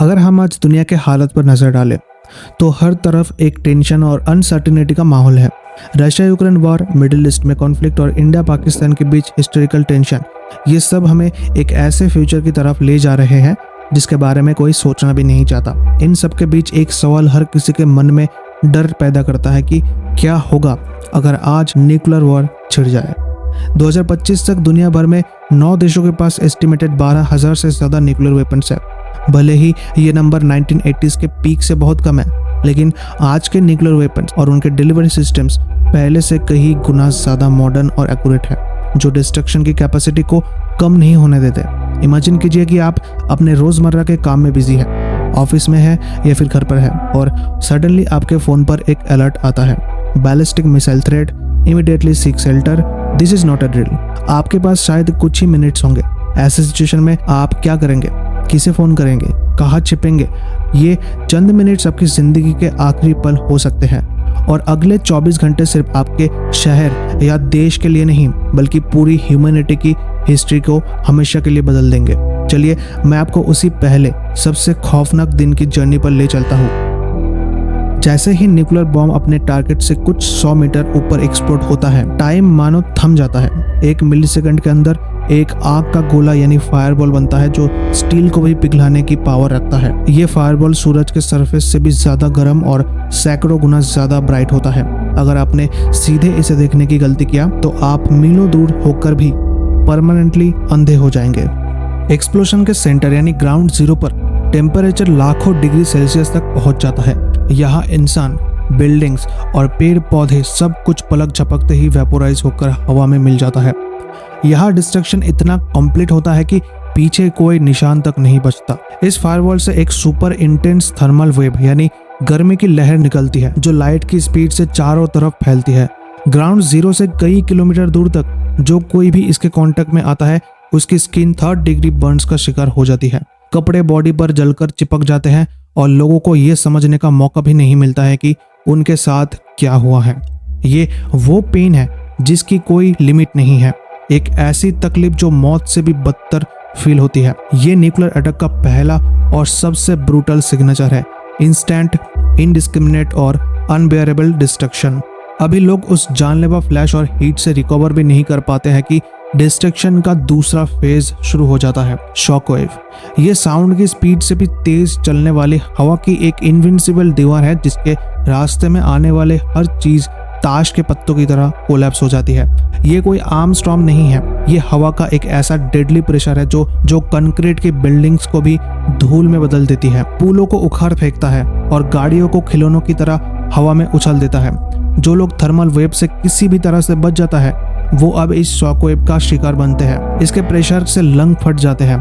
अगर हम आज दुनिया के हालत पर नजर डालें तो हर तरफ एक टेंशन और अनसर्टिनिटी का माहौल है। Russia Ukraine war, middle east में कॉन्फ्लिक्ट और इंडिया पाकिस्तान के बीच हिस्टोरिकल टेंशन, ये सब हमें एक ऐसे फ्यूचर की तरफ ले जा रहे हैं जिसके बारे में कोई सोचना भी नहीं चाहता। इन सब के बीच एक सवाल हर किसी के मन में डर पैदा करता है कि क्या होगा अगर आज न्यूक्लियर वॉर छिड़ जाए। 2025 तक दुनिया भर में 9 देशों के पास एस्टिमेटेड 12,000 से ज़्यादा न्यूक्लियर वेपन्स है। भले ही ये नंबर 1980s के पीक से बहुत कम है, लेकिन आज के न्यूक्लियर वेपन्स और उनके डिलीवरी सिस्टम्स पहले से कई गुना ज़्यादा मॉडर्न और एक्यूरेट है, जो डिस्ट्रक्शन की कैपेसिटी को कम नहीं होने देते। इमेजिन कीजिए कि आप अपने रोज़मर्रा के काम में बिजी है, ऑफिस में है या फिर घर पर है, और सडनली आपके फ़ोन पर एक अलर्ट आता है, ballistic missile threat, immediately seek shelter, this is not a drill. आपके पास शायद कुछ ही मिनट्स होंगे। ऐसे सिचुएशन में आप क्या करेंगे? किसे फ़ोन करेंगे? कहाँ छिपेंगे? ये चंद मिनट्स आपकी ज़िंदगी के आखिरी पल हो सकते हैं, और अगले 24 घंटे सिर्फ आपके शहर या देश के लिए नहीं बल्कि पूरी ह्यूमैनिटी की हिस्ट्री को हमेशा के लिए बदल देंगे। चलिए मैं आपको उसी पहले सबसे खौफनाक दिन की जर्नी पर ले चलता हूँ। जैसे ही न्यूक्लियर बॉम्ब अपने टारगेट से कुछ 100 मीटर ऊपर एक्सप्लोड होता है, टाइम मानो थम जाता है। 1 मिलीसेकंड के अंदर एक आग का गोला यानी फायरबॉल बनता है जो स्टील को भी पिघलाने की पावर रखता है। ये फायरबॉल सूरज के सरफेस से भी ज्यादा गर्म और सैकड़ों गुना ज्यादा ब्राइट होता है। अगर आपने सीधे इसे देखने की गलती किया तो आप मीलों दूर होकर भी परमानेंटली अंधे हो जाएंगे। एक्सप्लोजन के सेंटर यानी ग्राउंड जीरो पर टेम्परेचर लाखों डिग्री सेल्सियस तक पहुंच जाता है। यहाँ इंसान, बिल्डिंग्स और पेड़ पौधे सब कुछ पलक झपकते ही वेपोराइज होकर हवा में मिल जाता है। यहाँ डिस्ट्रक्शन इतना कंप्लीट होता है कि पीछे कोई निशान तक नहीं बचता। इस फायरवॉल से एक सुपर इंटेंस थर्मल वेव यानी गर्मी की लहर निकलती है जो लाइट की स्पीड से चारों तरफ फैलती है। ग्राउंड जीरो से कई किलोमीटर दूर तक जो कोई भी इसके कांटेक्ट में आता है उसकी स्किन 3rd डिग्री बर्न्स का शिकार हो जाती है। कपड़े बॉडी पर जलकर चिपक जाते हैं और लोगों को ये समझने का मौका भी नहीं मिलता है कि उनके साथ क्या हुआ है। ये वो पेन है जिसकी कोई लिमिट नहीं है, एक ऐसी तकलीफ जो मौत से भी बदतर फील होती है। ये न्यूक्लियर अटैक का पहला और सबसे ब्रूटल सिग्नेचर है, इंस्टेंट, इनडिस्क्रिमिनेट और अनबेयरेबल डिस्ट्रक्शन। अभी लोग उस जानलेवा फ्लैश और हीट से रिकवर भी नहीं कर पाते हैं कि डिस्ट्रक्शन का दूसरा फेज शुरू हो जाता है, शॉकवेव। ये साउंड की स्पीड से भी तेज चलने वाली हवा की एक इनविंसिबल दीवार है जिसके रास्ते में आने वाले हर चीज ताश के पत्तों की तरह कोलैप्स हो जाती है। ये कोई आम स्टॉर्म नहीं है, ये हवा का एक ऐसा डेडली प्रेशर है जो कंक्रीट की बिल्डिंग्स को भी धूल में बदल देती है, पुलों को उखाड़ फेंकता है और गाड़ियों को खिलौनों की तरह हवा में उछल देता है। जो लोग थर्मल वेव से किसी भी तरह से बच जाता है वो अब इस शॉकवेव का शिकार बनते हैं। इसके प्रेशर से लंग फट जाते हैं,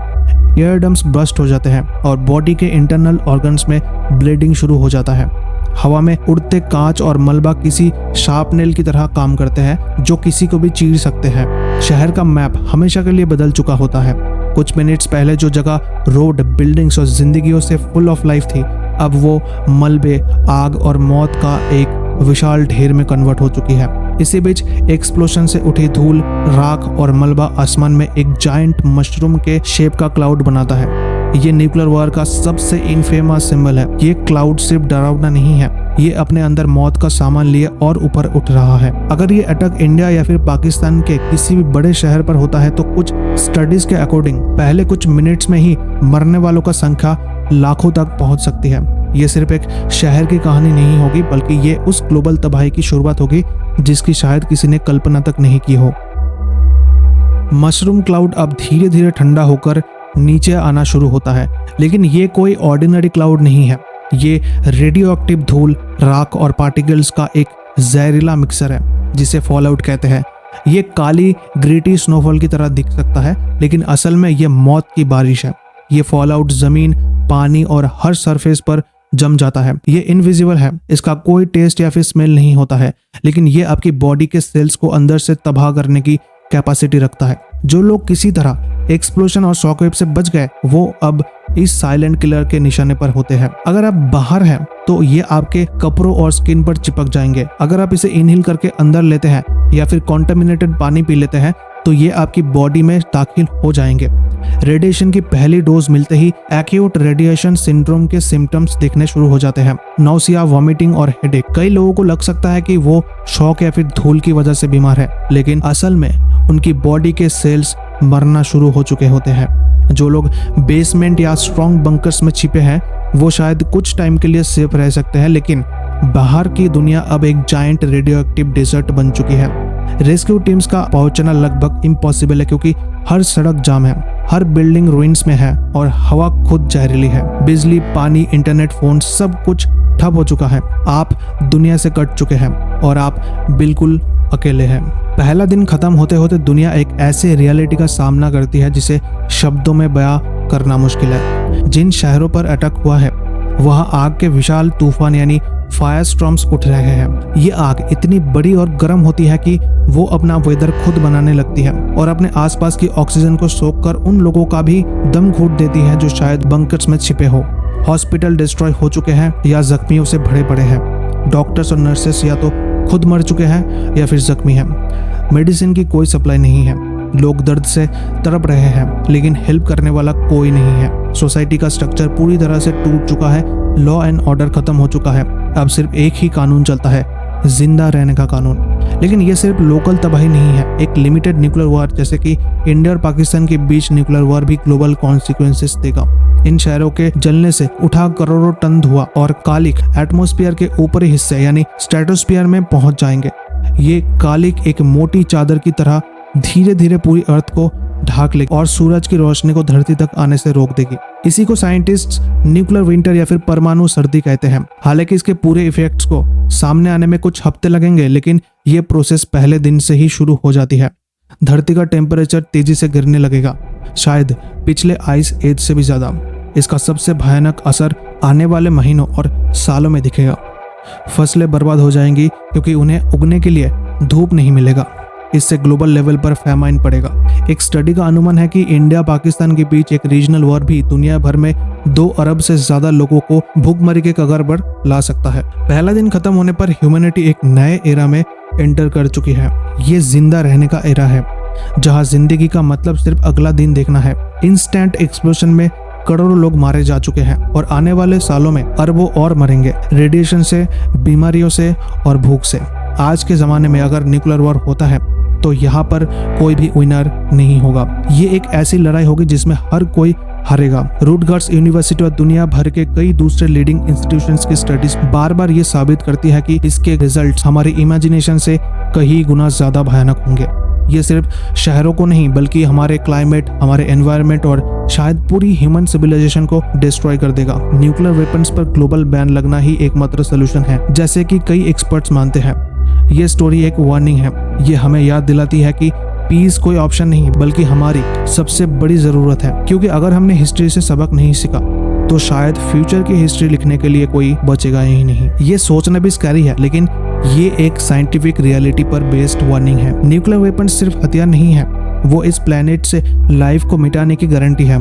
एयर डम्स बस्ट हो जाते हैं और बॉडी के इंटरनल ऑर्गन्स में ब्लीडिंग शुरू हो जाता है। हवा में उड़ते कांच और मलबा किसी शार्प नेल की तरह काम करते हैं जो किसी को भी चीर सकते हैं। शहर का मैप हमेशा के लिए बदल चुका होता है। कुछ मिनट्स पहले जो जगह रोड, बिल्डिंग्स और जिंदगियों से फुल ऑफ लाइफ थी, अब वो मलबे, आग और मौत का एक विशाल ढेर में कन्वर्ट हो चुकी है। इसी बीच एक्सप्लोजन से उठी धूल, राख और मलबा आसमान में एक जायंट मशरूम के शेप का क्लाउड बनाता है। ये न्यूक्लियर वॉर का सबसे इनफेमस सिंबल है। ये क्लाउड सिर्फ डरावना नहीं है, ये अपने अंदर मौत का सामान लिए और ऊपर उठ रहा है। अगर ये अटैक इंडिया या फिर पाकिस्तान के किसी भी बड़े शहर पर होता है तो कुछ स्टडीज के अकॉर्डिंग पहले कुछ मिनट्स में ही मरने वालों का संख्या लाखों तक पहुंच सकती है। ये सिर्फ एक शहर की कहानी नहीं होगी बल्कि ये उस ग्लोबल तबाही की शुरुआत होगी जिसकी शायद किसी ने कल्पना तक नहीं की हो। मशरूम क्लाउड अब धीरे धीरे ठंडा होकर नीचे आना शुरू होता है, लेकिन ये कोई ऑर्डिनरी क्लाउड नहीं है। ये रेडियो एक्टिव धूल, राख और पार्टिकल्स का एक जहरीला मिक्सर है जिसे फॉलआउट कहते हैं। ये काली ग्रीटी स्नोफॉल की तरह दिख सकता है, लेकिन असल में ये मौत की बारिश है। ये फॉलआउट जमीन, पानी और हर सरफेस पर जम जाता है। ये इनविजिबल है, इसका कोई टेस्ट या फिर स्मेल नहीं होता है, लेकिन ये आपकी बॉडी के सेल्स को अंदर से तबाह करने की कैपेसिटी रखता है। जो लोग किसी तरह एक्सप्लोजन और शॉकवेव से बच गए वो अब इस साइलेंट किलर के निशाने पर होते हैं। अगर आप बाहर हैं तो ये आपके कपड़ों और स्किन पर चिपक जाएंगे। अगर आप इसे इनहेल करके अंदर लेते हैं या फिर कॉन्टामिनेटेड पानी पी लेते हैं तो ये आपकी बॉडी में दाखिल हो जाएंगे। रेडिएशन की पहली डोज मिलते ही एक्यूट रेडिएशन सिंड्रोम के सिम्टम्स दिखने शुरू हो जाते हैं, नौसिया, वॉमिटिंग और हेडेक। कई लोगों को लग सकता है कि वो शॉक या फिर धूल की वजह से बीमार है, लेकिन असल में उनकी बॉडी के सेल्स मरना शुरू हो चुके होते हैं। जो लोग बेसमेंट या स्ट्रॉन्ग बंकर्स में छिपे हैं वो शायद कुछ टाइम के लिए सेफ रह सकते हैं, लेकिन बाहर की दुनिया अब एक जायंट रेडियो एक्टिव डेजर्ट बन चुकी है। रेस्क्यू टीम्स का पहुंचना लगभग इम्पॉसिबल है, क्योंकि हर सड़क जाम है, हर बिल्डिंग रुइंस में है और हवा खुद जहरीली है। बिजली, पानी, इंटरनेट, फोन सब कुछ ठप हो चुका है। आप दुनिया से कट चुके हैं और आप बिल्कुल अकेले हैं। पहला दिन खत्म होते होते दुनिया एक ऐसे रियलिटी का सामना करती है जिसे शब्दों में बयां करना मुश्किल है। जिन शहरों पर अटैक हुआ है वहां आग के विशाल तूफान यानी फायर स्टॉर्म्स उठ रहे हैं। ये आग इतनी बड़ी और गर्म होती है कि वो अपना वेदर खुद बनाने लगती है और अपने आसपास की ऑक्सीजन को सोखकर उन लोगों का भी दम घूट देती है जो शायद बंकर्स में छिपे हो। हॉस्पिटल डिस्ट्रॉय हो चुके हैं या जख्मियों से भरे पड़े हैं। डॉक्टर्स और नर्सेस या तो खुद मर चुके हैं या फिर जख्मी हैं। मेडिसिन की कोई सप्लाई नहीं है। लोग दर्द से तड़प रहे हैं, लेकिन हेल्प करने वाला कोई नहीं है। सोसाइटी का स्ट्रक्चर पूरी तरह से टूट चुका है। लॉ एंड ऑर्डर खत्म हो चुका है। अब सिर्फ एक ही कानून चलता है, जिंदा रहने का कानून। लेकिन ये सिर्फ लोकल तबाही नहीं है। एक लिमिटेड न्यूक्लियर वार जैसे कि इंडिया और पाकिस्तान के बीच न्यूक्लियर वार भी ग्लोबल कॉन्सिक्वेंसेस देगा। इन शहरों के जलने से उठा करोड़ों टन धुआं और कालिक एटमॉस्फेयर के ऊपरी हिस्से यानी स्ट्रेटोस्फीयर में पहुंच जाएंगे। ये कालिक एक मोटी चादर की तरह धीरे धीरे पूरी अर्थ को ढाक लेगी और सूरज की रोशनी को धरती तक आने से रोक देगी। इसी को साइंटिस्ट्स न्यूक्लियर विंटर या फिर परमाणु सर्दी कहते हैं। हालांकि इसके पूरे इफेक्ट्स को सामने आने में कुछ हफ्ते लगेंगे, लेकिन ये प्रोसेस पहले दिन से ही शुरू हो जाती है। धरती का टेम्परेचर तेजी से गिरने लगेगा, शायद पिछले आइस एज से भी ज्यादा। इसका सबसे भयानक असर आने वाले महीनों और सालों में दिखेगा। फसलें बर्बाद हो जाएंगी क्योंकि उन्हें उगने के लिए धूप नहीं मिलेगा। इससे ग्लोबल लेवल पर फैमाइन पड़ेगा। एक स्टडी का अनुमान है कि इंडिया पाकिस्तान के बीच एक रीजनल वॉर भी दुनिया भर में 2 अरब से ज्यादा लोगों को भूखमरी के कगार पर ला सकता है। पहला दिन खत्म होने पर ह्यूमैनिटी एक नए एरा में एंटर कर चुकी है। ये जिंदा रहने का एरा है, जहां जिंदगी का मतलब सिर्फ अगला दिन देखना है। इंस्टेंट एक्सप्लोजन में करोड़ों लोग मारे जा चुके हैं और आने वाले सालों में अरबों और मरेंगे, रेडिएशन से, बीमारियों से और भूख से। आज के जमाने में अगर न्यूक्लियर वॉर होता है तो यहाँ पर कोई भी विनर नहीं होगा। ये एक ऐसी लड़ाई होगी जिसमें हर कोई हारेगा। रूटगर्स यूनिवर्सिटी और दुनिया भर के कई दूसरे लीडिंग इंस्टीट्यूशंस की स्टडीज बार बार ये साबित करती है कि इसके रिजल्ट्स हमारी इमेजिनेशन से कई गुना ज्यादा भयानक होंगे। ये सिर्फ शहरों को नहीं बल्कि हमारे क्लाइमेट, हमारे एनवायरनमेंट और शायद पूरी ह्यूमन सिविलाइजेशन को डिस्ट्रॉय कर देगा। न्यूक्लियर वेपन्स पर ग्लोबल बैन लगना ही एकमात्र सोल्यूशन है, जैसे कि कई एक्सपर्ट्स मानते हैं। ये स्टोरी एक वार्निंग है। ये हमें याद दिलाती है कि पीस कोई ऑप्शन नहीं बल्कि हमारी सबसे बड़ी जरूरत है, क्योंकि अगर हमने हिस्ट्री से सबक नहीं सीखा तो शायद फ्यूचर की हिस्ट्री लिखने के लिए कोई बचेगा ही नहीं। ये सोचना भी स्कैरी है, लेकिन ये एक साइंटिफिक रियलिटी पर बेस्ड वार्निंग है। न्यूक्लियर वेपन सिर्फ हथियार नहीं है, वो इस प्लेनेट से लाइफ को मिटाने की गारंटी है।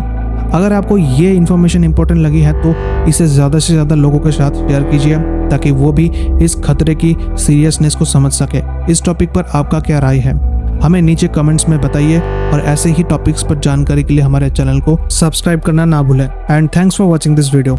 अगर आपको ये इन्फॉर्मेशन इंपॉर्टेंट लगी है तो इसे ज़्यादा से ज़्यादा लोगों के साथ शेयर कीजिए, ताकि वो भी इस खतरे की सीरियसनेस को समझ सके। इस टॉपिक पर आपका क्या राय है, हमें नीचे कमेंट्स में बताइए और ऐसे ही टॉपिक्स पर जानकारी के लिए हमारे चैनल को सब्सक्राइब करना ना भूलें। And thanks for watching this video.